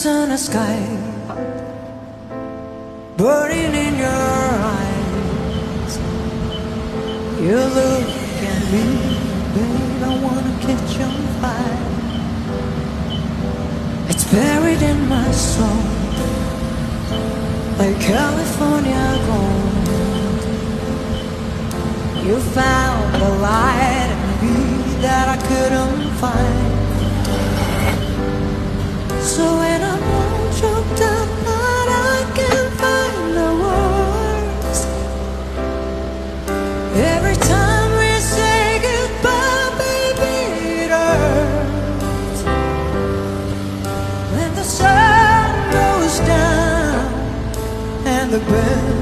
in the sky, burning in your eyes. You look at me, babe, I wanna catch on fire. It's buried in my soul, like California gold. You found the light in me that I couldn't find. So when I'm all choked up, but I can't find the words. Every time we say goodbye, baby, it hurts. When the sun goes down and the bell